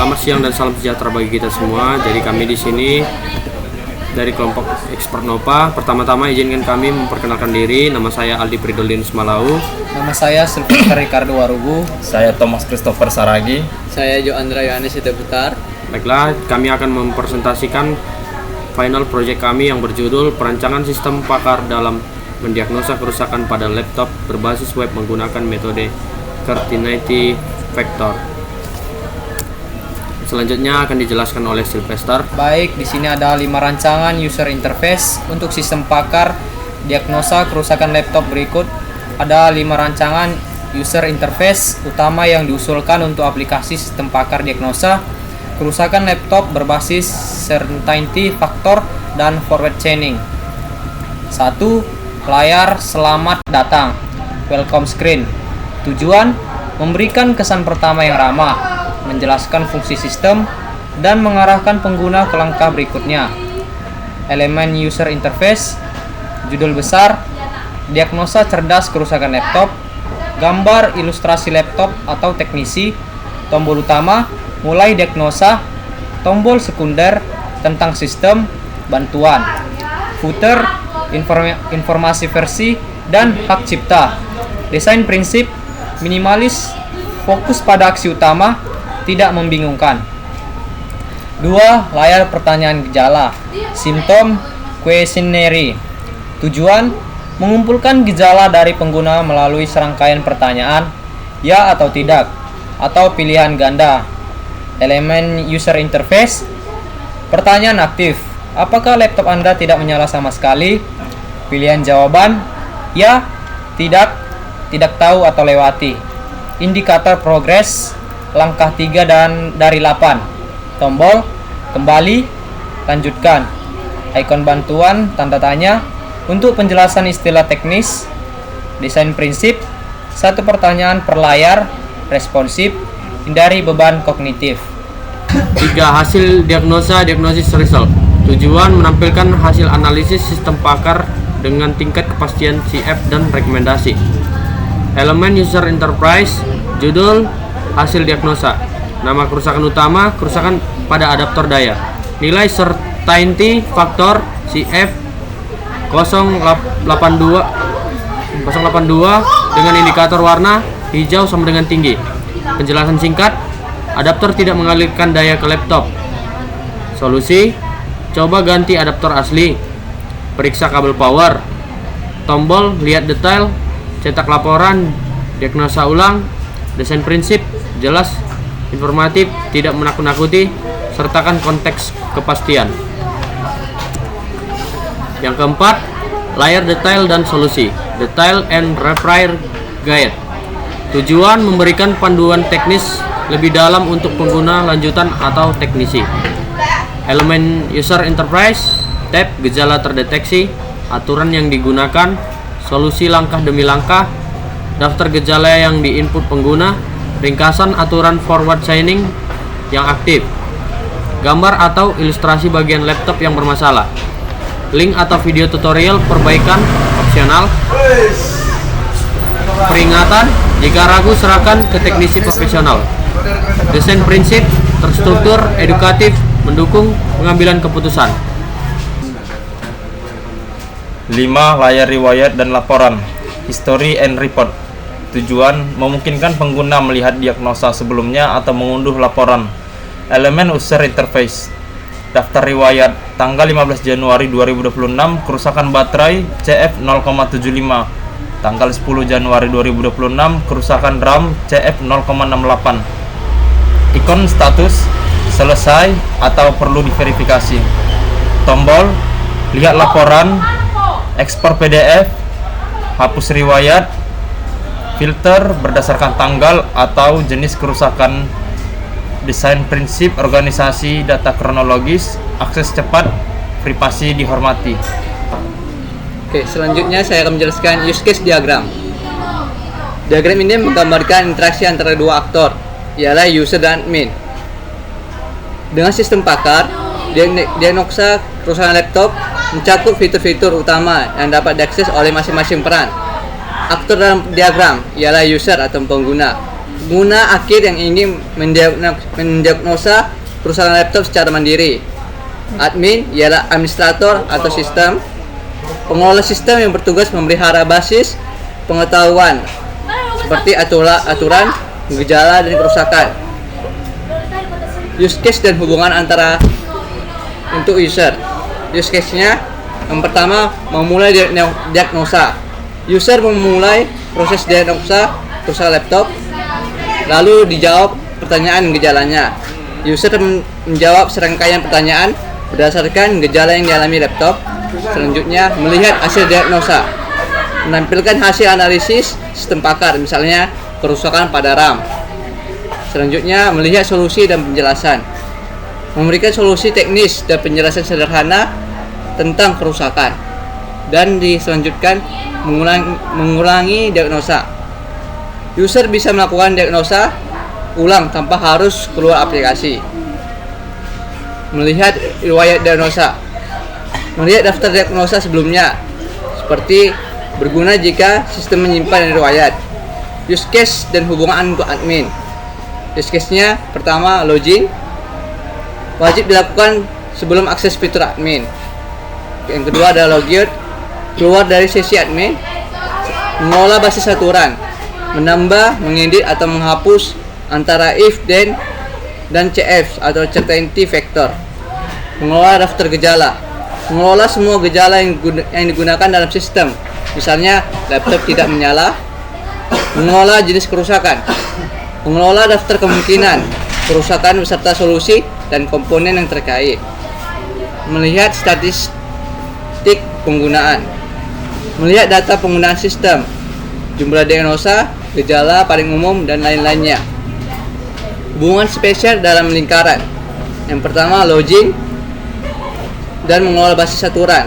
Selamat siang dan salam sejahtera bagi kita semua. Jadi kami di sini dari kelompok Expert Nova. Pertama-tama izinkan kami memperkenalkan diri. Nama saya Aldi Pridolin Semalau. Nama saya Sylvester Ricardo Warugu. Saya Thomas Christopher Saragi. Saya Jo Andra Yohanes Putar. Baiklah, kami akan mempresentasikan final project kami yang berjudul Perancangan Sistem Pakar dalam Mendiagnosa Kerusakan pada Laptop Berbasis Web Menggunakan Metode Certinity Factor. Selanjutnya akan dijelaskan oleh Sylvester. Baik, di sini ada 5 rancangan user interface untuk sistem pakar diagnosa kerusakan laptop berikut. Ada 5 rancangan user interface utama yang diusulkan untuk aplikasi sistem pakar diagnosa kerusakan laptop berbasis certainty factor dan forward chaining. 1. Layar selamat datang, welcome screen. Tujuan memberikan kesan pertama yang ramah, menjelaskan fungsi sistem, dan mengarahkan pengguna ke langkah berikutnya. Elemen user interface, judul besar, diagnosa cerdas kerusakan laptop, gambar ilustrasi laptop atau teknisi, tombol utama, mulai diagnosa, tombol sekunder, tentang sistem, bantuan, footer, informasi versi, dan hak cipta. Desain prinsip, minimalis, fokus pada aksi utama, tidak membingungkan. 2. Layar pertanyaan gejala, simptom questionnaire. Tujuan mengumpulkan gejala dari pengguna melalui serangkaian pertanyaan, ya atau tidak, atau pilihan ganda. Elemen user interface, pertanyaan aktif, apakah laptop Anda tidak menyala sama sekali? Pilihan jawaban, ya, tidak, tidak tahu atau lewati. Indikator progres, langkah 3 dan dari 8. Tombol, kembali, lanjutkan. Ikon bantuan, tanda tanya. Untuk penjelasan istilah teknis, desain prinsip, 1 pertanyaan per layar, responsif, hindari beban kognitif. 3. Hasil diagnosis result. Tujuan menampilkan hasil analisis sistem pakar dengan tingkat kepastian CF dan rekomendasi. Elemen user enterprise, judul, hasil diagnosa, nama kerusakan utama, kerusakan pada adaptor daya, nilai certainty factor CF 082 dengan indikator warna hijau sama dengan tinggi. Penjelasan singkat, adaptor tidak mengalirkan daya ke laptop. Solusi, coba ganti adaptor asli, periksa kabel power. Tombol, lihat detail, cetak laporan, diagnosa ulang. Desain prinsip, jelas, informatif, tidak menakut-nakuti, sertakan konteks kepastian. Yang keempat, layar detail dan solusi, detail and repair guide. Tujuan memberikan panduan teknis lebih dalam untuk pengguna lanjutan atau teknisi. Elemen user enterprise, tab gejala terdeteksi, aturan yang digunakan, solusi langkah demi langkah, daftar gejala yang diinput pengguna, ringkasan aturan forward chaining yang aktif, gambar atau ilustrasi bagian laptop yang bermasalah, link atau video tutorial perbaikan opsional, peringatan, jika ragu serahkan ke teknisi profesional. Desain prinsip, terstruktur, edukatif, mendukung pengambilan keputusan. 5. Layar riwayat dan laporan, history and report. Tujuan memungkinkan pengguna melihat diagnosa sebelumnya atau mengunduh laporan. Elemen user interface, daftar riwayat, tanggal 15 Januari 2026, kerusakan baterai CF 0,75, tanggal 10 Januari 2026, kerusakan RAM CF 0,68. Ikon status, selesai atau perlu diverifikasi. Tombol, lihat laporan, ekspor PDF, hapus riwayat, filter berdasarkan tanggal atau jenis kerusakan. Desain prinsip organisasi data kronologis, akses cepat, privasi dihormati. Oke, selanjutnya saya akan menjelaskan use case diagram. Diagram ini menggambarkan interaksi antara dua aktor, ialah user dan admin. Dengan sistem pakar, diagnosa kerusakan laptop mencakup fitur-fitur utama yang dapat diakses oleh masing-masing peran. Aktor dalam diagram ialah user atau pengguna. pengguna akhir yang ingin mendiagnosa kerusakan laptop secara mandiri. Admin ialah administrator atau sistem. Pengelola sistem yang bertugas memelihara basis pengetahuan seperti aturan, gejala, dan kerusakan. Use case dan hubungan antara untuk user. Use case-nya yang pertama, memulai diagnosa. User memulai proses diagnosa kerusakan laptop, lalu dijawab pertanyaan gejalanya. User menjawab serangkaian pertanyaan berdasarkan gejala yang dialami laptop. Selanjutnya, melihat hasil diagnosa, menampilkan hasil analisis sistem pakar, misalnya kerusakan pada RAM. Selanjutnya, melihat solusi dan penjelasan, memberikan solusi teknis dan penjelasan sederhana tentang kerusakan. Dan selanjutnya, mengulangi diagnosa. User bisa melakukan diagnosa ulang tanpa harus keluar aplikasi. Melihat riwayat diagnosa, melihat daftar diagnosa sebelumnya, seperti berguna jika sistem menyimpan riwayat. Use case dan hubungan untuk admin. Use case-nya pertama, login, wajib dilakukan sebelum akses fitur admin. Yang kedua adalah logout, keluar dari sesi admin. Mengolah basis aturan, menambah, mengedit atau menghapus antara if, then, dan cf atau certainty factor. Mengelola daftar gejala, mengelola semua gejala yang digunakan dalam sistem, misalnya laptop tidak menyala. Mengelola jenis kerusakan, mengelola daftar kemungkinan kerusakan beserta solusi dan komponen yang terkait. Melihat statistik penggunaan, melihat data penggunaan sistem, jumlah diagnosa, gejala paling umum, dan lain-lainnya. Hubungan spesial dalam lingkaran. Yang pertama, login dan mengelola basis aturan.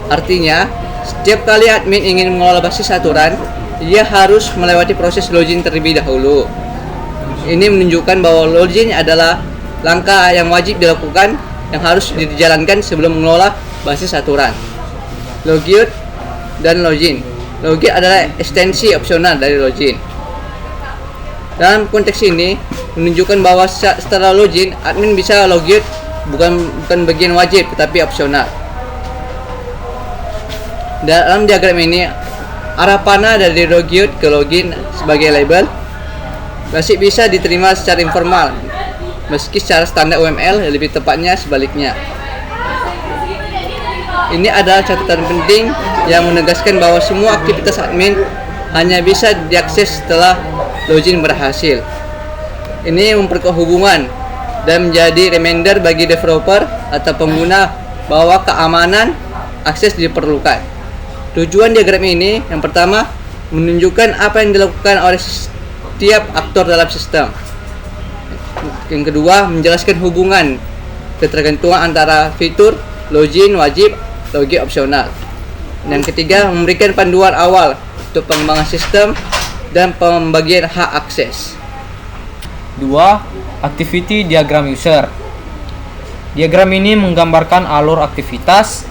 Artinya, setiap kali admin ingin mengelola basis aturan, ia harus melewati proses login terlebih dahulu. Ini menunjukkan bahwa login adalah langkah yang wajib dilakukan, yang harus dijalankan sebelum mengelola basis aturan. Logout dan login. Login adalah ekstensi opsional dari login. Dalam konteks ini menunjukkan bahwa setelah login, admin bisa logout, bukan bagian wajib tetapi opsional. Dalam diagram ini, arah panah dari logout ke login sebagai label masih bisa diterima secara informal, meski secara standar UML lebih tepatnya sebaliknya. Ini adalah catatan penting yang menegaskan bahwa semua aktivitas admin hanya bisa diakses setelah login berhasil. Ini memperkuat hubungan dan menjadi reminder bagi developer atau pengguna bahwa keamanan akses diperlukan. Tujuan diagram ini, yang pertama, menunjukkan apa yang dilakukan oleh setiap aktor dalam sistem. Yang kedua, menjelaskan hubungan ketergantungan antara fitur login wajib, login opsional. Yang ketiga, memberikan panduan awal untuk pengembangan sistem dan pembagian hak akses. 2. Activity diagram user. Diagram ini menggambarkan alur aktivitas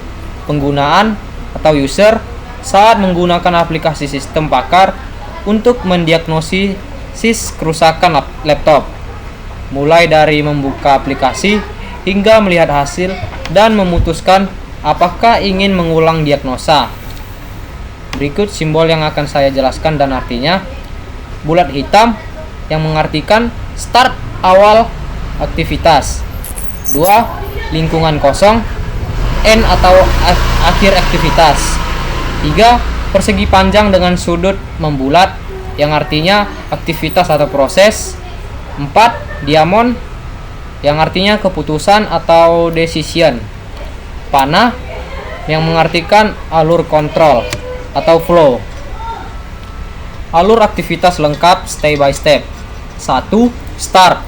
penggunaan atau user saat menggunakan aplikasi sistem pakar untuk mendiagnosis kerusakan laptop, mulai dari membuka aplikasi hingga melihat hasil dan memutuskan apakah ingin mengulang diagnosa. Berikut simbol yang akan saya jelaskan dan artinya. Bulat hitam yang mengartikan start awal aktivitas. 2. Lingkungan kosong N atau akhir aktivitas. 3. Persegi panjang dengan sudut membulat yang artinya aktivitas atau proses. 4. Diamond yang artinya keputusan atau decision. Panah yang mengartikan alur kontrol atau flow. Alur aktivitas lengkap step by step. 1. Start.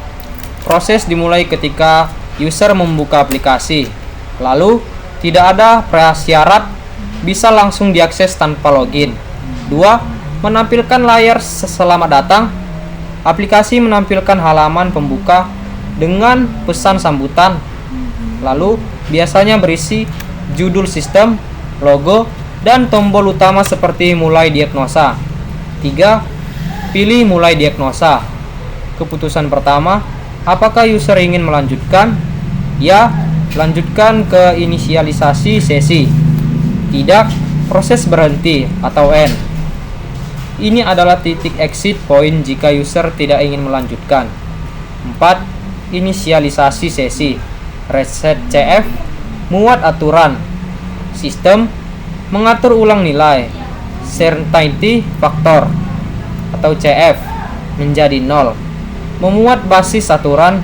Proses dimulai ketika user membuka aplikasi. Lalu, tidak ada prasyarat, bisa langsung diakses tanpa login. 2. Menampilkan layar selamat datang. Aplikasi menampilkan halaman pembuka dengan pesan sambutan. Lalu, biasanya berisi judul sistem, logo, dan tombol utama seperti mulai diagnosa. 3. Pilih mulai diagnosa. Keputusan pertama, apakah user ingin melanjutkan? Ya, lanjutkan ke inisialisasi sesi. Tidak, proses berhenti atau end. Ini adalah titik exit point jika user tidak ingin melanjutkan. 4. Inisialisasi sesi. Reset CF, muat aturan. Sistem, mengatur ulang nilai. Certainty factor atau CF menjadi 0. Memuat basis aturan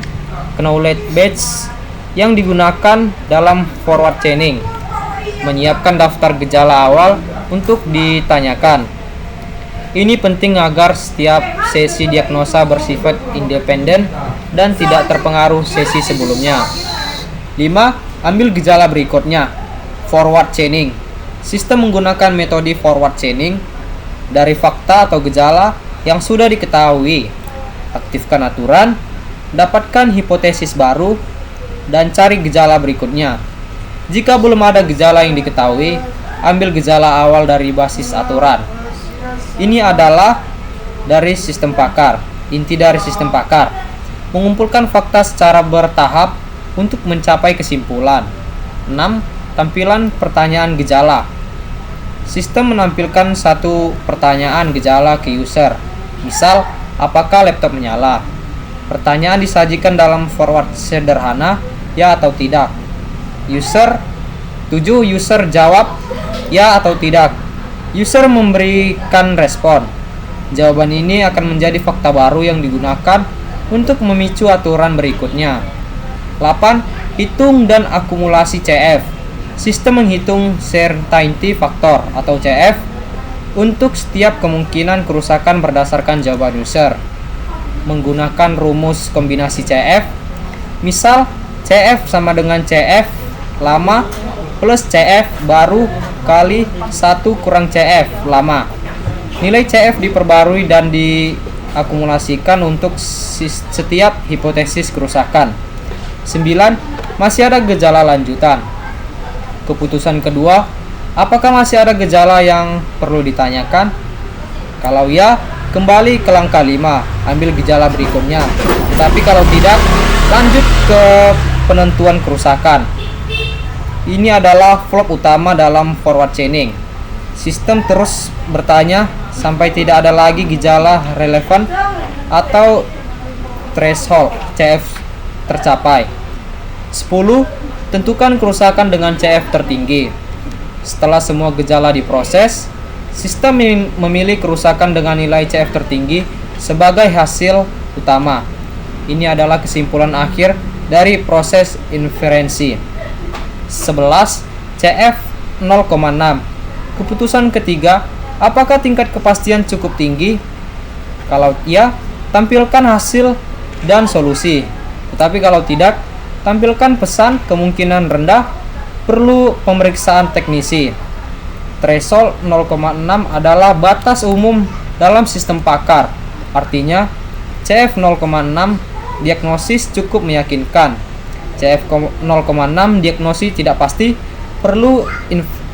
knowledge base yang digunakan dalam forward chaining. Menyiapkan daftar gejala awal untuk ditanyakan. Ini penting agar setiap sesi diagnosa bersifat independen dan tidak terpengaruh sesi sebelumnya. 5. Ambil gejala berikutnya. Forward chaining. Sistem menggunakan metode forward chaining dari fakta atau gejala yang sudah diketahui. Aktifkan aturan, dapatkan hipotesis baru, dan cari gejala berikutnya. Jika belum ada gejala yang diketahui, ambil gejala awal dari basis aturan. Ini adalah dari sistem pakar. Inti dari sistem pakar, mengumpulkan fakta secara bertahap untuk mencapai kesimpulan. 6. Tampilan pertanyaan gejala. Sistem menampilkan satu pertanyaan gejala ke user. Misal, apakah laptop menyala? Pertanyaan disajikan dalam forward sederhana, ya atau tidak. 7. User jawab ya atau tidak. User memberikan respon. Jawaban ini akan menjadi fakta baru yang digunakan untuk memicu aturan berikutnya. 8. Hitung dan akumulasi CF. Sistem menghitung certainty factor atau CF untuk setiap kemungkinan kerusakan berdasarkan jawaban user. Menggunakan rumus kombinasi CF. Misal, CF sama dengan CF lama plus CF baru kali 1 kurang CF lama. Nilai CF diperbarui dan diakumulasikan untuk setiap hipotesis kerusakan. 9. Masih ada gejala lanjutan. Keputusan kedua, apakah masih ada gejala yang perlu ditanyakan? Kalau ya, kembali ke langkah 5, ambil gejala berikutnya. Tapi kalau tidak, lanjut ke penentuan kerusakan. Ini adalah flop utama dalam forward chaining. Sistem terus bertanya sampai tidak ada lagi gejala relevan atau threshold CF tercapai. 10. Tentukan kerusakan dengan CF tertinggi. Setelah semua gejala diproses, sistem memilih kerusakan dengan nilai CF tertinggi sebagai hasil utama. Ini adalah kesimpulan akhir dari proses inferensi. 11. CF 0,6. Keputusan ketiga, apakah tingkat kepastian cukup tinggi? Kalau iya, tampilkan hasil dan solusi. Tetapi kalau tidak, tampilkan pesan kemungkinan rendah, perlu pemeriksaan teknisi. Threshold 0,6 adalah batas umum dalam sistem pakar. Artinya, CF 0,6 diagnosis cukup meyakinkan. CF 0,6 diagnosis tidak pasti, perlu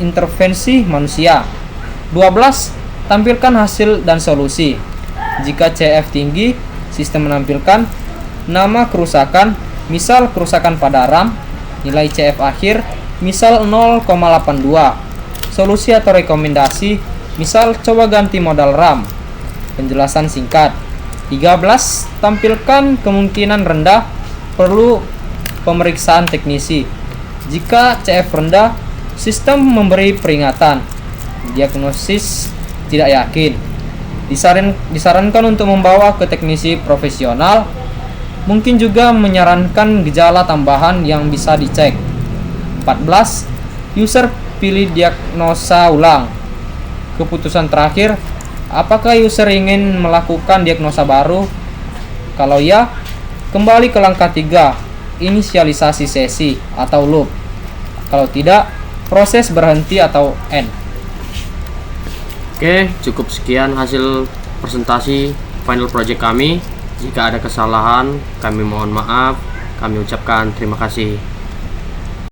intervensi manusia. 12. Tampilkan hasil dan solusi. Jika CF tinggi, sistem menampilkan nama kerusakan, misal kerusakan pada RAM, nilai CF akhir, misal 0,82. Solusi atau rekomendasi, misal coba ganti modal RAM. Penjelasan singkat. 13. Tampilkan kemungkinan rendah, perlu pemeriksaan teknisi. Jika CF rendah, sistem memberi peringatan. Diagnosis tidak yakin. Disarankan untuk membawa ke teknisi profesional. Mungkin juga menyarankan gejala tambahan yang bisa dicek. 14. User pilih diagnosa ulang. Keputusan terakhir, apakah user ingin melakukan diagnosa baru? Kalau ya, kembali ke langkah 3, inisialisasi sesi atau loop. Kalau tidak, proses berhenti atau end. Oke, cukup sekian hasil presentasi final project kami. Jika ada kesalahan, kami mohon maaf. Kami ucapkan terima kasih.